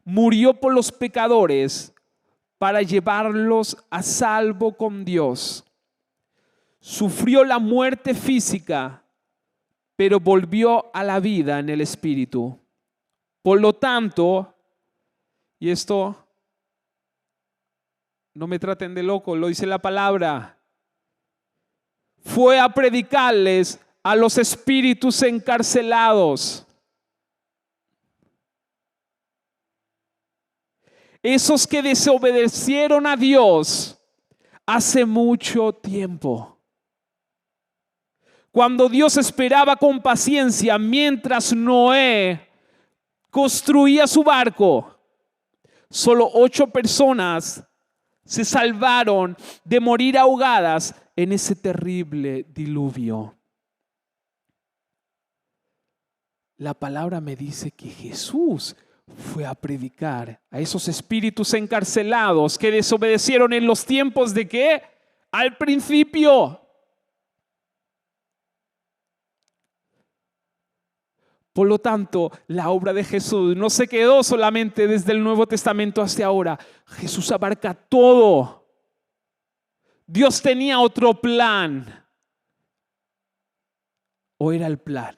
murió por los pecadores para llevarlos a salvo con Dios. Sufrió la muerte física, pero volvió a la vida en el espíritu. Por lo tanto, y esto no me traten de loco, lo dice la palabra, fue a predicarles a los espíritus encarcelados. Esos que desobedecieron a Dios hace mucho tiempo. Cuando Dios esperaba con paciencia mientras Noé construía su barco, solo 8 personas se salvaron de morir ahogadas en ese terrible diluvio. La palabra me dice que Jesús fue a predicar a esos espíritus encarcelados que desobedecieron en los tiempos de ¿qué? Al principio. Por lo tanto, la obra de Jesús no se quedó solamente desde el Nuevo Testamento hasta ahora. Jesús abarca todo. Dios tenía otro plan. ¿O era el plan?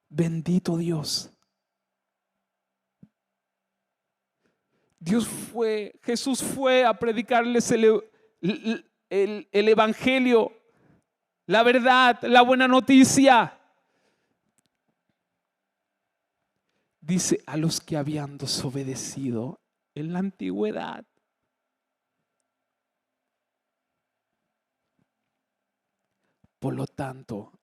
Bendito Dios. Jesús fue a predicarles el evangelio, la verdad, la buena noticia. Dice a los que habían desobedecido en la antigüedad. Por lo tanto,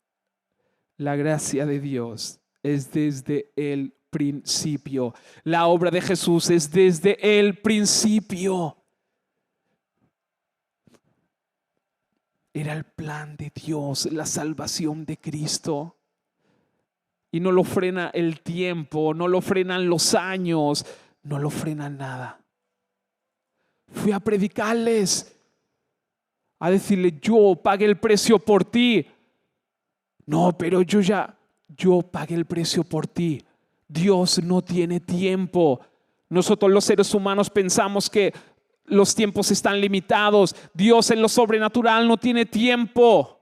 la gracia de Dios es desde el principio. La obra de Jesús es desde el principio. Era el plan de Dios, la salvación de Cristo. Y no lo frena el tiempo, no lo frenan los años, no lo frena nada. Fui a predicarles, a decirle, yo pagué el precio por ti. No, pero yo pagué el precio por ti. Dios no tiene tiempo. Nosotros los seres humanos pensamos que los tiempos están limitados. Dios en lo sobrenatural no tiene tiempo.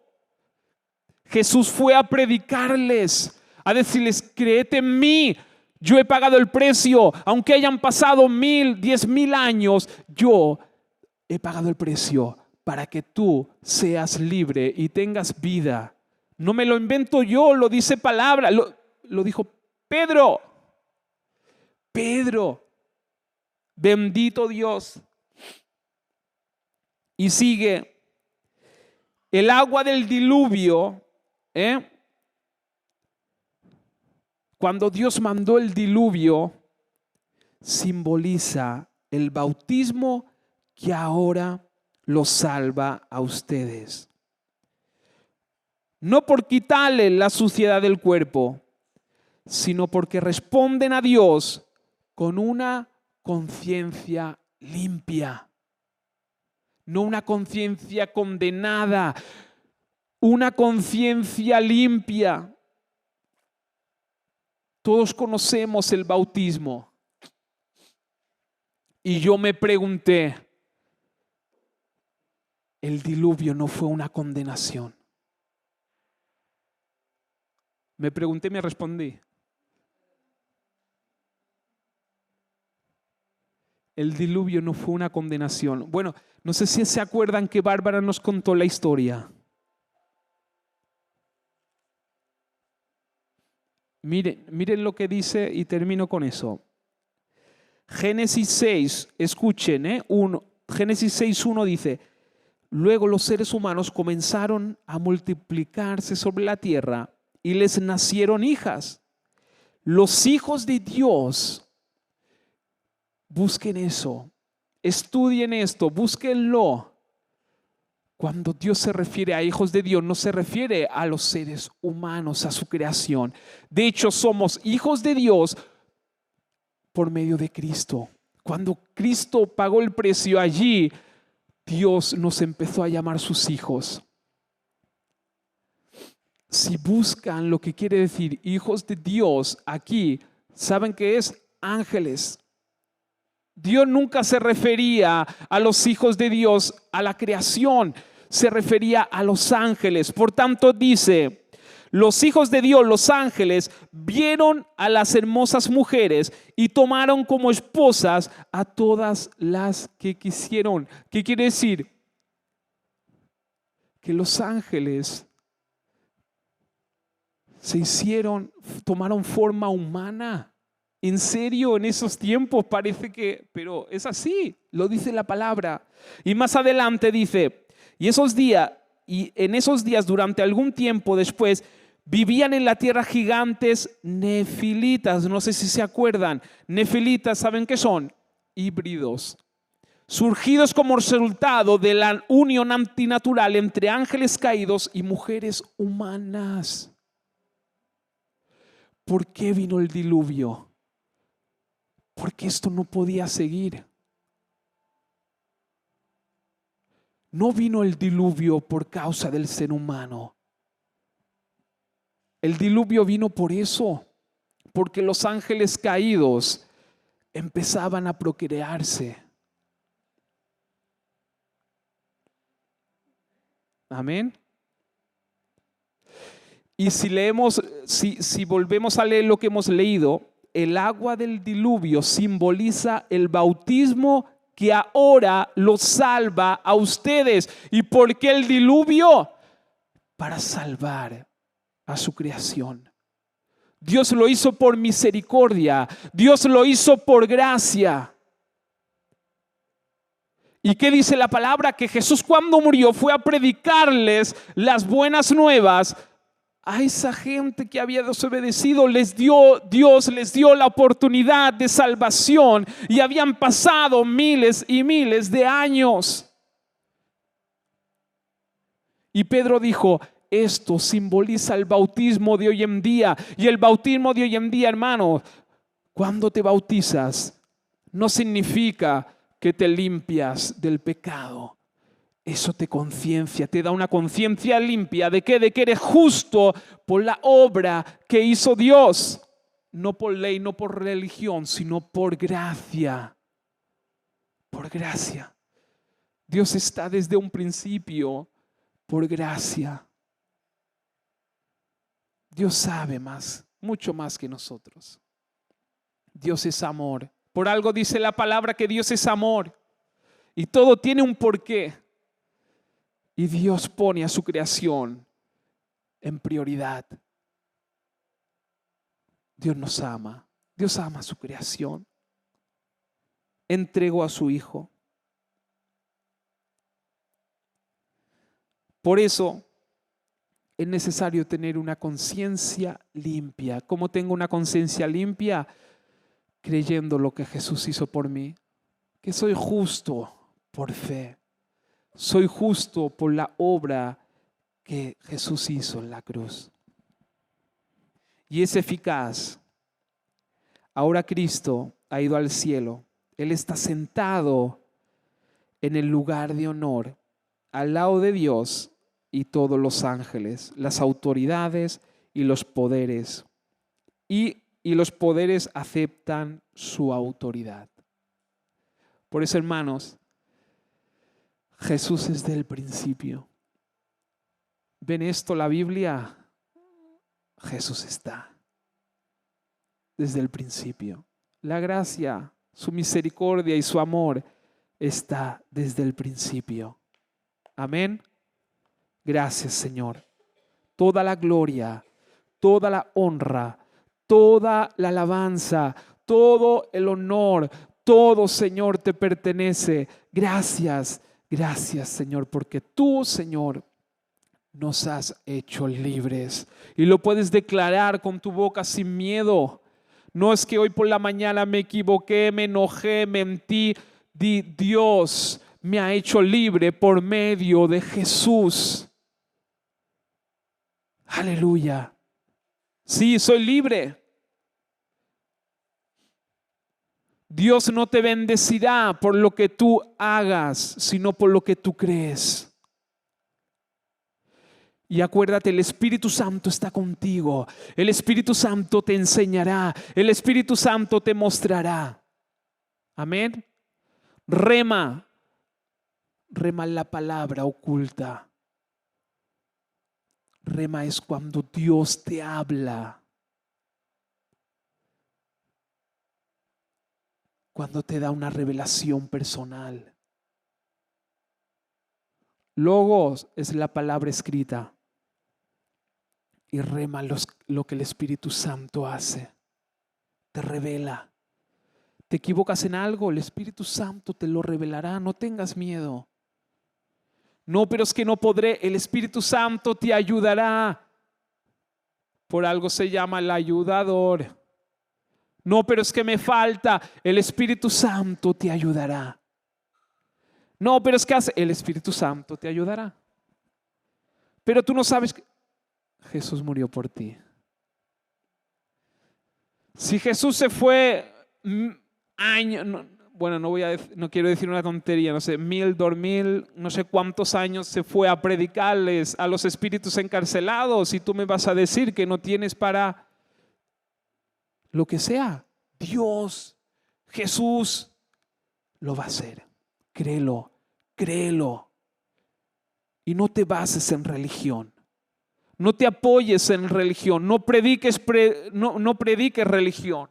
Jesús fue a predicarles, a decirles, créete en mí. Yo he pagado el precio. Aunque hayan pasado 1000, 10,000 años, yo he pagado el precio para que tú seas libre y tengas vida. No me lo invento yo, lo dice palabra, lo dijo Pedro. Pedro, bendito Dios. Y sigue, el agua del diluvio, cuando Dios mandó el diluvio, simboliza el bautismo que ahora los salva a ustedes. No por quitarle la suciedad del cuerpo, sino porque responden a Dios con una conciencia limpia. No una conciencia condenada, una conciencia limpia. Todos conocemos el bautismo. Y yo me pregunté, el diluvio no fue una condenación. Me pregunté y me respondí. El diluvio no fue una condenación. Bueno, no sé si se acuerdan que Bárbara nos contó la historia. Miren lo que dice y termino con eso. Génesis 6, escuchen, Génesis 6:1 dice, luego los seres humanos comenzaron a multiplicarse sobre la tierra y les nacieron hijas. Los hijos de Dios, busquen eso, estudien esto, búsquenlo. Cuando Dios se refiere a hijos de Dios, no se refiere a los seres humanos, a su creación. De hecho, somos hijos de Dios por medio de Cristo. Cuando Cristo pagó el precio allí, Dios nos empezó a llamar sus hijos. Si buscan lo que quiere decir hijos de Dios aquí, ¿saben qué es? Ángeles. Dios nunca se refería a los hijos de Dios, a la creación, se refería a los ángeles. Por tanto dice, los hijos de Dios, los ángeles, vieron a las hermosas mujeres y tomaron como esposas a todas las que quisieron. ¿Qué quiere decir? Que los ángeles tomaron forma humana. En serio, en esos tiempos parece que, pero es así, lo dice la palabra. Y más adelante dice, y en esos días durante algún tiempo después, vivían en la tierra gigantes nefilitas. No sé si se acuerdan. Nefilitas, ¿saben qué son? Híbridos. Surgidos como resultado de la unión antinatural entre ángeles caídos y mujeres humanas. ¿Por qué vino el diluvio? Porque esto no podía seguir. No vino el diluvio por causa del ser humano. El diluvio vino por eso, porque los ángeles caídos empezaban a procrearse. Amén. Y si volvemos a leer lo que hemos leído, el agua del diluvio simboliza el bautismo que ahora los salva a ustedes. ¿Y por qué el diluvio? Para salvar a su creación. Dios lo hizo por misericordia. Dios lo hizo por gracia. ¿Y qué dice la palabra? Que Jesús cuando murió fue a predicarles las buenas nuevas a esa gente que había desobedecido. Dios les dio la oportunidad de salvación y habían pasado miles y miles de años. Y Pedro dijo, esto simboliza el bautismo de hoy en día. Y el bautismo de hoy en día, hermano, cuando te bautizas, no significa que te limpias del pecado. Eso te conciencia, te da una conciencia limpia. ¿De qué? De que eres justo por la obra que hizo Dios. No por ley, no por religión, sino por gracia. Por gracia. Dios está desde un principio por gracia. Dios sabe más, mucho más que nosotros. Dios es amor. Por algo dice la palabra que Dios es amor. Y todo tiene un porqué. Y Dios pone a su creación en prioridad. Dios nos ama. Dios ama su creación. Entregó a su Hijo. Por eso es necesario tener una conciencia limpia. ¿Cómo tengo una conciencia limpia? Creyendo lo que Jesús hizo por mí. Que soy justo por fe. Soy justo por la obra que Jesús hizo en la cruz. Y es eficaz. Ahora Cristo ha ido al cielo. Él está sentado en el lugar de honor, al lado de Dios y todos los ángeles, las autoridades y los poderes. Y los poderes aceptan su autoridad. Por eso, hermanos, Jesús es del principio. ¿Ven esto la Biblia? Jesús está desde el principio. La gracia, su misericordia y su amor está desde el principio. Amén. Gracias, Señor. Toda la gloria, toda la honra, toda la alabanza, todo el honor, todo, Señor, te pertenece. Gracias, gracias, Señor, porque tú, Señor, nos has hecho libres. Y lo puedes declarar con tu boca sin miedo. No es que hoy por la mañana me equivoqué, me enojé, mentí. Dios me ha hecho libre por medio de Jesús. Aleluya. Sí, soy libre. Dios no te bendecirá por lo que tú hagas, sino por lo que tú crees. Y acuérdate, el Espíritu Santo está contigo. El Espíritu Santo te enseñará. El Espíritu Santo te mostrará. Amén. Rema. Rema la palabra oculta. Rema es cuando Dios te habla. Cuando te da una revelación personal. Logos es la palabra escrita. Y rema lo que el Espíritu Santo hace. Te revela. Te equivocas en algo, el Espíritu Santo te lo revelará. No tengas miedo. No, pero es que no podré. El Espíritu Santo te ayudará. Por algo se llama el ayudador. No, pero es que me falta. El Espíritu Santo te ayudará. No, pero es que el Espíritu Santo te ayudará. Pero tú no sabes que Jesús murió por ti. Si Jesús se fue años, no quiero decir una tontería, no sé, 1000, 2000, no sé cuántos años se fue a predicarles a los espíritus encarcelados, y tú me vas a decir que no tienes para lo que sea. Dios, Jesús, lo va a hacer. Créelo, créelo. Y no te bases en religión. No te apoyes en religión. No prediques religión.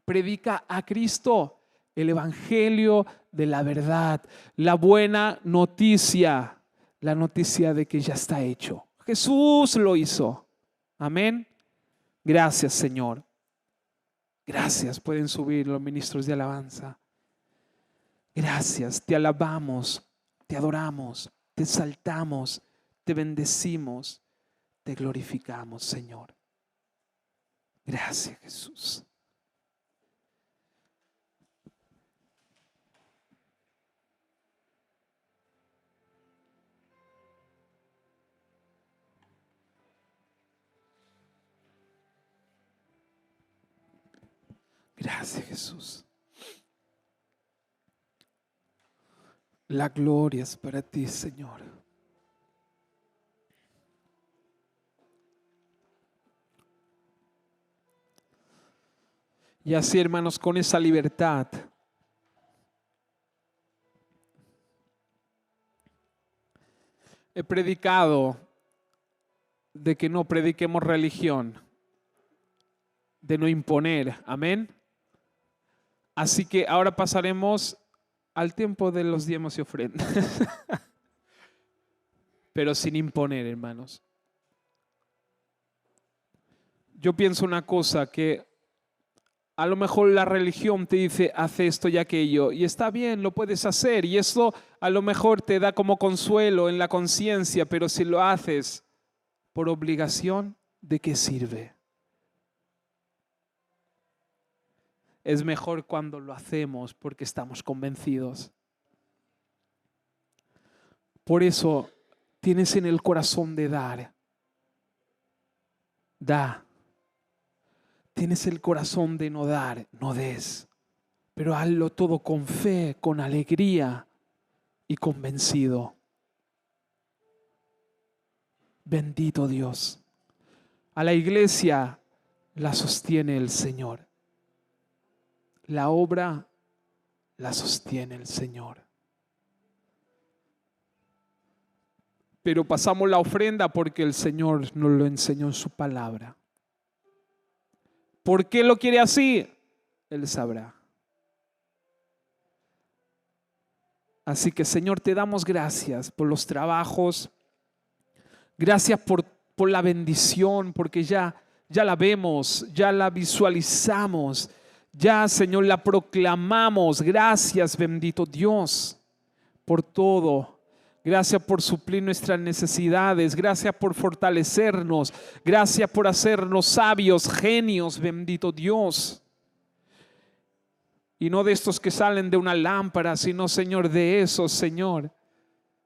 Predica a Cristo, el evangelio de la verdad, la buena noticia, la noticia de que ya está hecho. Jesús lo hizo. Amén. Gracias, Señor. Gracias. Pueden subir los ministros de alabanza. Gracias. Te alabamos, te adoramos, te exaltamos, te bendecimos, te glorificamos, Señor. Gracias, Jesús. Gracias, Jesús. La gloria es para ti, Señor. Y así, hermanos, con esa libertad, he predicado de que no prediquemos religión, de no imponer. Amén. Así que ahora pasaremos al tiempo de los diezmos y ofrendas. Pero sin imponer, hermanos. Yo pienso una cosa, que a lo mejor la religión te dice, haz esto y aquello, y está bien, lo puedes hacer, y eso a lo mejor te da como consuelo en la conciencia, pero si lo haces por obligación, ¿de qué sirve? Es mejor cuando lo hacemos porque estamos convencidos. Por eso tienes en el corazón de dar. Da. Tienes el corazón de no dar, no des. Pero hazlo todo con fe, con alegría y convencido. Bendito Dios. A la iglesia la sostiene el Señor. La obra la sostiene el Señor. Pero pasamos la ofrenda porque el Señor nos lo enseñó en su palabra. ¿Por qué lo quiere así? Él sabrá. Así que, Señor, te damos gracias por los trabajos. Gracias por la bendición, porque ya la vemos, ya la visualizamos. Ya, Señor, la proclamamos. Gracias, bendito Dios, por todo. Gracias por suplir nuestras necesidades. Gracias por fortalecernos. Gracias por hacernos sabios, genios, bendito Dios. Y no de estos que salen de una lámpara, sino, Señor, de esos, Señor,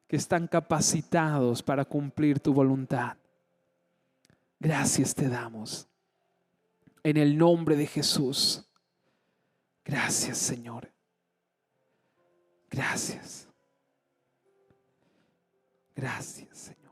que están capacitados para cumplir tu voluntad. Gracias te damos. En el nombre de Jesús. Gracias, Señor. Gracias. Gracias, Señor.